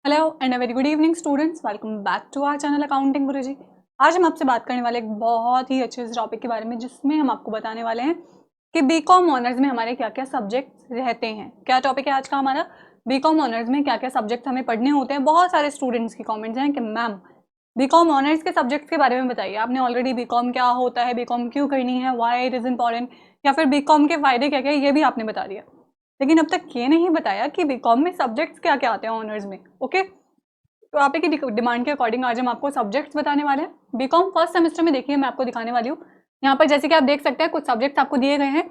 Hello and a very good evening students, welcome back to our channel accounting Guruji. आज हम आपसे बात करने वाले एक बहुत ही अच्छे से टॉपिक के बारे में, जिसमें हम आपको बताने वाले हैं कि बीकॉम ऑनर्स में हमारे क्या क्या सब्जेक्ट्स रहते हैं। क्या टॉपिक है आज का हमारा? बीकॉम ऑनर्स में क्या क्या सब्जेक्ट हमें पढ़ने होते हैं। बहुत सारे स्टूडेंट्स के कॉमेंट्स हैं कि मैम बीकॉम ऑनर्स के सब्जेक्ट्स के बारे में बताइए, आपने ऑलरेडी बीकॉम क्या होता है, बीकॉम क्यों करनी है, वाई इट इज़ इंपॉर्टेंट, या फिर बीकॉम के फायदे क्या क्या, ये भी आपने बता दिया। लेकिन अब तक ये नहीं बताया कि बीकॉम में सब्जेक्ट्स क्या क्या आते हैं ऑनर्स में। ओके, तो आप ही की डिमांड के अकॉर्डिंग आज हम आपको सब्जेक्ट्स बताने वाले हैं। बीकॉम फर्स्ट सेमेस्टर में देखिए मैं आपको दिखाने वाली हूँ। यहाँ पर जैसे कि आप देख सकते हैं कुछ सब्जेक्ट्स आपको दिए गए हैं।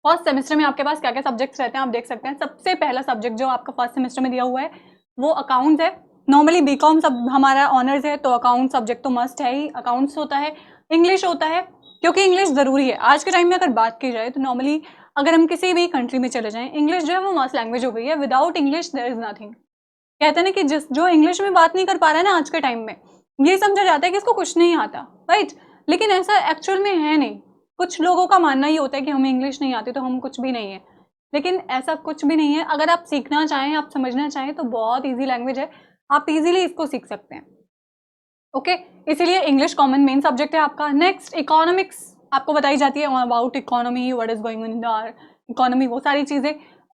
फर्स्ट सेमेस्टर में आपके पास क्या क्या सब्जेक्ट्स रहते हैं आप देख सकते हैं। सबसे पहला सब्जेक्ट जो आपका फर्स्ट सेमेस्टर में दिया हुआ है वो अकाउंट्स है। नॉर्मली बीकॉम सब हमारा ऑनर्स है तो अकाउंट सब्जेक्ट तो मस्ट है ही। अकाउंट्स होता है, इंग्लिश होता है, क्योंकि इंग्लिश ज़रूरी है आज के टाइम में। अगर बात की जाए तो नॉर्मली अगर हम किसी भी कंट्री में चले जाएं, इंग्लिश जो है वो मस्ट लैंग्वेज हो गई है। Without English there is nothing. कहते हैं ना कि जिस जो इंग्लिश में बात नहीं कर पा रहा है ना आज के टाइम में, ये समझा जाता है कि इसको कुछ नहीं आता, राइट। लेकिन ऐसा एक्चुअल में है नहीं। कुछ लोगों का मानना ही होता है कि हमें इंग्लिश नहीं आती तो हम कुछ भी नहीं है, लेकिन ऐसा कुछ भी नहीं है। अगर आप सीखना चाहें, आप समझना चाहें तो बहुत ईजी लैंग्वेज है, आप इजीली इसको सीख सकते हैं। ओके, इसीलिए इंग्लिश कॉमन मेन सब्जेक्ट है आपका। नेक्स्ट इकोनॉमिक्स आपको बताई जाती है, about economy, what is going on in the economy, वो सारी चीजें।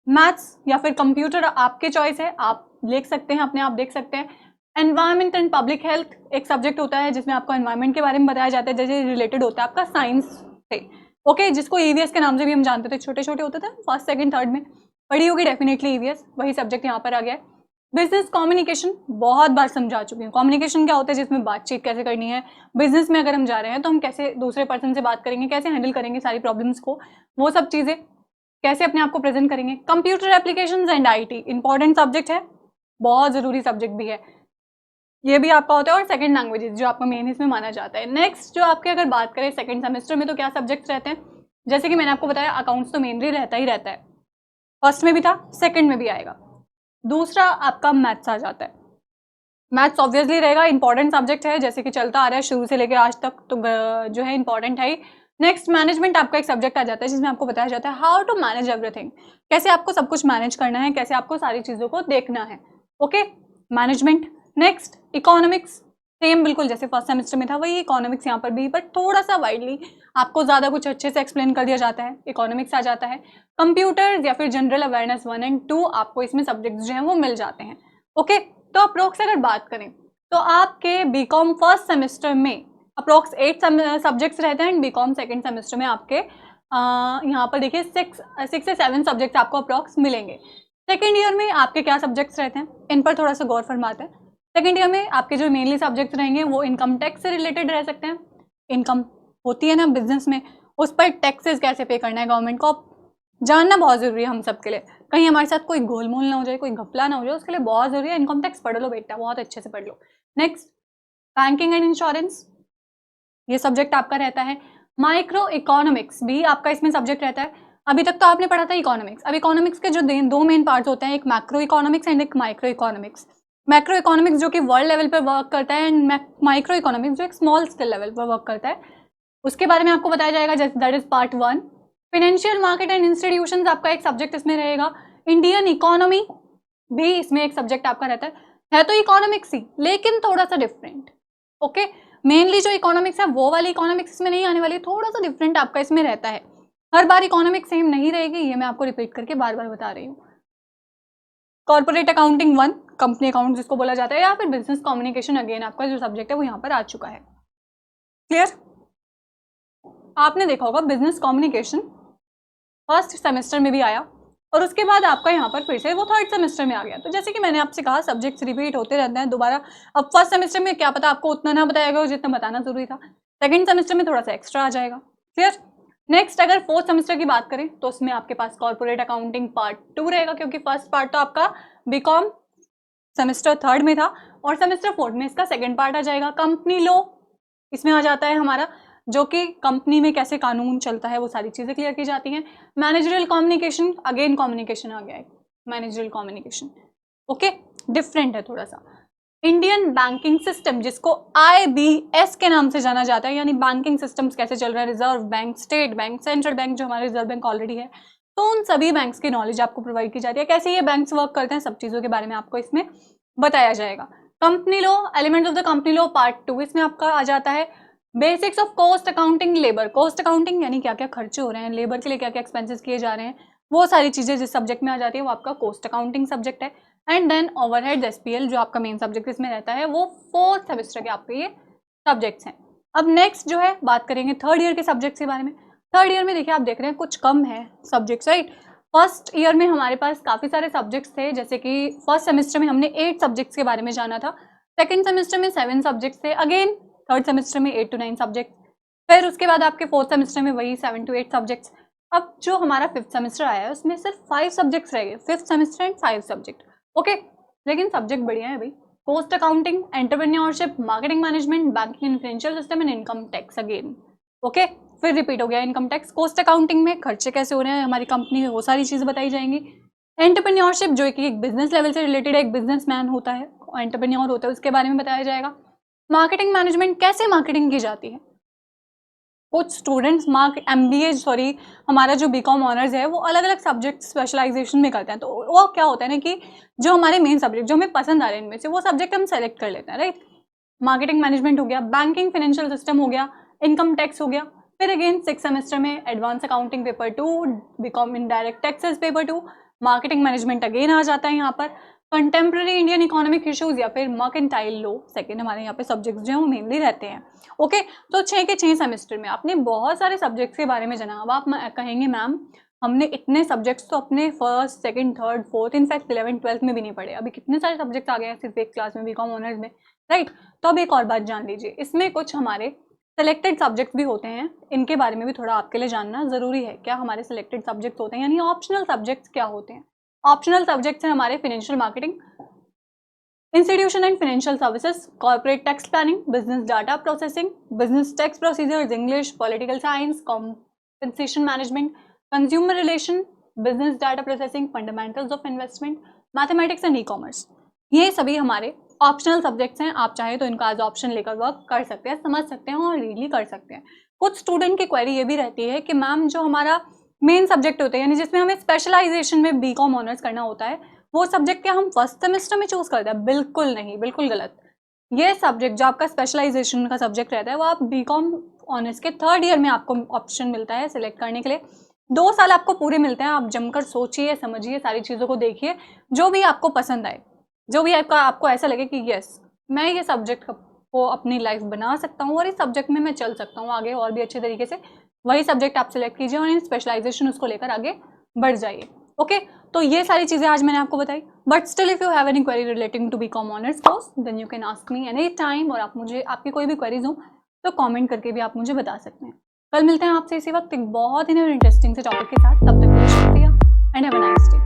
मैथ्स या फिर कंप्यूटर आपके चॉइस है, आप लिख सकते हैं अपने आप देख सकते हैं। एनवायरमेंट एंड पब्लिक हेल्थ एक सब्जेक्ट होता है जिसमें आपको एनवायरमेंट के बारे में बताया जाता है, जैसे रिलेटेड होता है आपका साइंस से। ओके, जिसको ईवीएस के नाम से भी हम जानते थे, छोटे छोटे होते थे फर्स्ट सेकंड थर्ड में पढ़ी होगी डेफिनेटली ईवीएस, वही सब्जेक्ट यहाँ पर आ गया है। बिजनेस कम्युनिकेशन बहुत बार समझा चुकी हूँ। कम्युनिकेशन क्या होता है, जिसमें बातचीत कैसे करनी है। बिजनेस में अगर हम जा रहे हैं तो हम कैसे दूसरे पर्सन से बात करेंगे, कैसे हैंडल करेंगे सारी प्रॉब्लम्स को, वो सब चीज़ें कैसे अपने आप को प्रेजेंट करेंगे। Computer applications and IT important subject है, बहुत ज़रूरी सब्जेक्ट भी है, ये भी आपका होता है। और सेकंड लैंग्वेजेस जो आपका मेन इसमें माना जाता है। नेक्स्ट जो आपके अगर बात करें सेकंड सेमेस्टर में तो क्या सब्जेक्ट्स रहते हैं, जैसे कि मैंने आपको बताया अकाउंट्स तो मेनली रहता ही रहता है, फर्स्ट में भी था, सेकंड में भी आएगा। दूसरा आपका मैथ्स आ जाता है। मैथ्स ऑब्वियसली रहेगा, इंपॉर्टेंट सब्जेक्ट है, जैसे कि चलता आ रहा है शुरू से लेकर आज तक, तो जो है इंपॉर्टेंट है ही। नेक्स्ट मैनेजमेंट आपका एक सब्जेक्ट आ जाता है, जिसमें आपको बताया जाता है हाउ टू मैनेज एवरीथिंग, कैसे आपको सब कुछ मैनेज करना है, कैसे आपको सारी चीज़ों को देखना है। Okay, management. Next economics, same बिल्कुल जैसे फर्स्ट सेमेस्टर में था वही इकोनॉमिक्स यहाँ पर भी, बट थोड़ा सा वाइडली आपको ज़्यादा कुछ अच्छे से एक्सप्लेन कर दिया जाता है, इकोनॉमिक्स आ जाता है। कंप्यूटर या फिर जनरल अवेयरनेस 1 एंड 2 आपको इसमें सब्जेक्ट्स जो हैं वो मिल जाते हैं। ओके, तो अप्रोक्स अगर बात करें तो आपके बीकॉम फर्स्ट सेमेस्टर में अप्रोक्स 8 सब्जेक्ट्स रहते हैं, एंड बीकॉम सेकंड सेमेस्टर में आपके यहाँ पर देखिए 6 से 7 सब्जेक्ट्स आपको अप्रोक्स मिलेंगे। सेकेंड ईयर में आपके क्या सब्जेक्ट्स रहते हैं, इन पर थोड़ा सा गौर फरमाते हैं। सेकेंड ईयर में आपके जो मेनली सब्जेक्ट्स रहेंगे वो इनकम टैक्स से रिलेटेड रह सकते हैं। इनकम होती है ना बिजनेस में, उस पर टैक्सेस कैसे पे करना है गवर्नमेंट को, जानना बहुत ज़रूरी है हम सब के लिए। कहीं हमारे साथ कोई गोलमोल ना हो जाए, कोई घपला ना हो जाए, उसके लिए बहुत ज़रूरी है। इनकम टैक्स पढ़ लो बेटा, बहुत अच्छे से पढ़ लो। नेक्स्ट बैंकिंग एंड इंश्योरेंस, ये सब्जेक्ट आपका रहता है। माइक्रो इकोनॉमिक्स भी आपका इसमें सब्जेक्ट रहता है। अभी तक तो आपने पढ़ा था इकोनॉमिक्स, अब इकोनॉमिक्स के जो दो मेन पार्ट्स होते हैं, एक मैक्रो इकोनॉमिक्स एंड एक माइक्रो इकोनॉमिक्स। मैक्रो इकोनॉमिक्स जो कि वर्ल्ड लेवल पर वर्क करता है, एंड माइक्रो इकोनॉमिक्स जो एक स्मॉल स्केल लेवल पर वर्क करता है, उसके बारे में आपको बताया जाएगा, जैसे that is part 1। Financial market and institutions आपका एक सब्जेक्ट इसमें रहेगा। इंडियन इकोनॉमी भी इसमें एक सब्जेक्ट आपका रहता है तो इकोनॉमिक्स ही, लेकिन थोड़ा सा डिफरेंट। ओके, मेनली जो इकोनॉमिक्स है वो वाली इकोनॉमिक्स इसमें नहीं आने वाली, थोड़ा सा डिफरेंट आपका इसमें रहता है। हर बार इकोनॉमिक्स सेम नहीं रहेगी, ये मैं आपको रिपीट करके बार बार बता रही हूँ। कॉर्पोरेट अकाउंटिंग 1, कंपनी अकाउंट जिसको बोला जाता है, या फिर बिजनेस कम्युनिकेशन अगेन आपका जो सब्जेक्ट है वो यहाँ पर आ चुका है। क्लियर? आपने देखा होगा बिजनेस कम्युनिकेशन फर्स्ट सेमेस्टर में भी आया, और उसके बाद आपका यहाँ पर फिर से वो थर्ड सेमेस्टर में आ गया। तो जैसे कि मैंने आपसे कहा सब्जेक्ट्स रिपीट होते रहते हैं दोबारा। अब फर्स्ट सेमेस्टर में क्या पता आपको उतना ना बताया गया जितना बताना जरूरी था, सेकंड सेमेस्टर में थोड़ा सा एक्स्ट्रा आ जाएगा। क्लियर? नेक्स्ट अगर फोर्थ सेमेस्टर की बात करें तो उसमें आपके पास कॉर्पोरेट अकाउंटिंग पार्ट 2 रहेगा, क्योंकि फर्स्ट पार्ट तो आपका बीकॉम सेमेस्टर थर्ड में था, और सेमेस्टर फोर्थ में इसका सेकेंड पार्ट आ जाएगा। कंपनी लॉ इसमें आ जाता है हमारा, जो कि कंपनी में कैसे कानून चलता है वो सारी चीज़ें क्लियर की जाती हैं। मैनेजरियल कम्युनिकेशन, अगेन कम्युनिकेशन आ गया है, मैनेजरियल कम्युनिकेशन। ओके, डिफरेंट है थोड़ा सा। इंडियन बैंकिंग सिस्टम जिसको IBS के नाम से जाना जाता है, यानी बैंकिंग सिस्टम्स कैसे चल रहा है, reserve bank, state bank, central bank जो हमारा रिजर्व बैंक ऑलरेडी है, तो उन सभी बैंक्स की नॉलेज आपको प्रोवाइड की जाती है, कैसे ये बैंक्स वर्क करते हैं, सब चीज़ों के बारे में आपको इसमें बताया जाएगा। Company law, elements of the company law part 2, इसमें आपका आ जाता है basics of cost accounting, labour cost accounting, यानी क्या क्या खर्चे हो रहे हैं, लेबर के लिए क्या क्या एक्सपेंसेस किए जा रहे हैं, वो सारी चीजें जिस सब्जेक्ट में आ जाती है वो आपका कॉस्ट अकाउंटिंग सब्जेक्ट है। एंड देन ओवरहेड एसपीएल जो आपका मेन सब्जेक्ट इसमें रहता है, वो 4th सेमेस्टर के आपके ये सब्जेक्ट्स हैं। अब नेक्स्ट जो है बात करेंगे थर्ड ईयर के सब्जेक्ट्स के बारे में। थर्ड ईयर में देखिए आप देख रहे हैं कुछ कम है सब्जेक्ट्स, राइट। फर्स्ट ईयर में हमारे पास काफ़ी सारे सब्जेक्ट्स थे, जैसे कि फर्स्ट सेमेस्टर में हमने 8 सब्जेक्ट्स के बारे में जाना था, सेकेंड सेमेस्टर में 7 सब्जेक्ट्स थे, अगेन थर्ड सेमेस्टर में 8 to 9 सब्जेक्ट, फिर उसके बाद आपके फोर्थ सेमेस्टर में वही 7 to 8 सब्जेक्ट्स। अब जो हमारा फिफ्थ सेमेस्टर आया है उसमें सिर्फ 5 सब्जेक्ट्स रह गए, fifth semester and 5 subject, okay. लेकिन सब्जेक्ट बढ़िया है भाई, cost accounting, entrepreneurship, marketing management, banking and financial system and income tax again, okay. फिर रिपीट हो गया इनकम टैक्स। कॉस्ट अकाउंटिंग में खर्चे कैसे हो रहे हैं हमारी कंपनी में, वो सारी चीज़ें बताई जाएंगी। एंटरप्रेन्योरशिप जो कि एक बिजनेस लेवल से रिलेटेड है, एक बिजनेसमैन होता है, एंटरप्रेन्योर होता है, उसके बारे में बताया जाएगा। मार्केटिंग मैनेजमेंट, कैसे मार्केटिंग की जाती है। कुछ स्टूडेंट्स हमारा जो बीकॉम ऑनर्स है वो अलग अलग सब्जेक्ट स्पेशलाइजेशन में करते हैं, तो वो क्या होता है ना कि जो हमारे मेन सब्जेक्ट जो हमें पसंद आ रहे हैं इनमें से वो सब्जेक्ट हम सेलेक्ट कर लेते हैं, राइट। मार्केटिंग मैनेजमेंट हो गया, बैंकिंग फाइनेंशियल सिस्टम हो गया, इनकम टैक्स हो गया, फिर अगेन 6 सेमेस्टर में advance accounting paper 2, BCom indirect taxes paper 2, marketing management again आ जाता है यहाँ पर, कंटेम्प्रेरी इंडियन इकोनॉमिक इश्यूज या फिर मर्केंटाइल लॉ सेकेंड हमारे यहाँ पे सब्जेक्ट्स जो हैं वो मेनली रहते हैं, ओके। तो 6 के 6 सेमेस्टर में आपने बहुत सारे सब्जेक्ट्स के बारे में जाना। अब आप कहेंगे मैम हमने इतने सब्जेक्ट्स तो अपने first second third fourth in fact 11th 12th में भी नहीं पढ़े, अभी कितने सारे सब्जेक्ट्स आ गए हैं सिर्फ एक क्लास में बीकॉम ऑनर्स में, राइट। तो अब एक और बात जान लीजिए, इसमें कुछ हमारे सेलेक्टेड सब्जेक्ट्स भी होते हैं, इनके बारे में भी थोड़ा आपके लिए जानना ज़रूरी है। क्या हमारे सेलेक्टेड सब्जेक्ट्स होते हैं, यानी ऑप्शनल सब्जेक्ट्स क्या होते हैं। ऑप्शनल सब्जेक्ट्स हैं हमारे financial marketing, institution and financial services, corporate tax planning, business data processing, business tax procedures, English, political science, compensation management, consumer relation, business data processing, fundamentals of investment, mathematics and e commerce. ये सभी हमारे optional subjects हैं, आप चाहे तो इनका as option लेकर work कर सकते हैं, समझ सकते हैं और रीडली कर सकते हैं। कुछ स्टूडेंट की क्वेरी ये भी रहती है कि मैम जो हमारा मेन सब्जेक्ट होते हैं यानी जिसमें हमें स्पेशलाइजेशन में बीकॉम ऑनर्स करना होता है, वो सब्जेक्ट क्या हम फर्स्ट सेमेस्टर में चूज करते हैं? बिल्कुल नहीं, बिल्कुल गलत। ये सब्जेक्ट जो आपका स्पेशलाइजेशन का सब्जेक्ट रहता है वो आप बीकॉम ऑनर्स के थर्ड ईयर में आपको ऑप्शन मिलता है सिलेक्ट करने के लिए। 2 साल आपको पूरे मिलते हैं, आप जमकर सोचिए, समझिए, सारी चीज़ों को देखिए, जो भी आपको पसंद आए, जो भी आपको ऐसा लगे कि यस मैं ये सब्जेक्ट को अपनी लाइफ बना सकता हूँ और इस सब्जेक्ट में मैं चल सकता हूँ आगे और भी अच्छे तरीके से, वही सब्जेक्ट आप सिलेक्ट कीजिए और इन स्पेशलाइजेशन उसको लेकर आगे बढ़ जाइए, ओके। तो ये सारी चीज़ें आज मैंने आपको बताई, but still if you have any query relating to BCom honours course then you can ask me any time, और आप मुझे आपकी कोई भी क्वेरीज हो तो कमेंट करके भी आप मुझे बता सकते हैं। कल मिलते हैं आपसे इसी वक्त एक बहुत ही इंटरेस्टिंग से टॉपिक के साथ, तब तक के लिए शुक्रिया and have a nice day.